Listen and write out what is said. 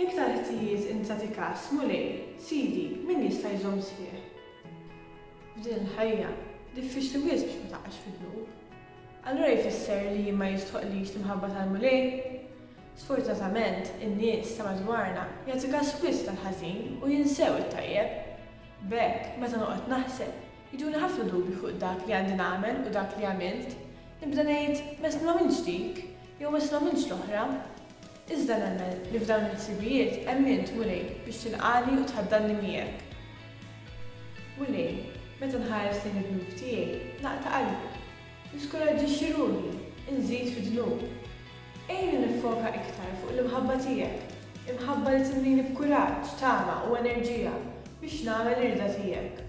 L-iktar ħtijiet intati każ mulej, sidi, min jista' jżomm sħiħ. F'din il-ħajja diffiċli wisq biex ma taqax fid-dnub. Allura jfisser li ma jistħoqlix l-imħabba tal-mulej? Sfortunatament, in-nies ta' madwarna jagħti każ wisq tal-ħażin u jinsew it-tajjeb. B'hekk, meta noqgħod naħseb, jiduni ħafna dubji fuq dak li għandi nagħmel u dak li għamilt. Nibda ngħid mest m'għamilx dik, jew mest m'għamilx l-oħra. Iżda nemmen li f'dawn il-ħsibijiet hemm int mulej biex tilqani u tħaddanni miegħek. Mulej, meta nħares lejn id-dnub tiegħi, naqta' qalbi, niskoraġġixxi ruħi, inżid fid-dnub. Ejja nifoka iktar fuq l-imħabba tiegħek, imħabba li timlini b'kuraġġ, tama u enerġija biex nagħmel irda tiegħek.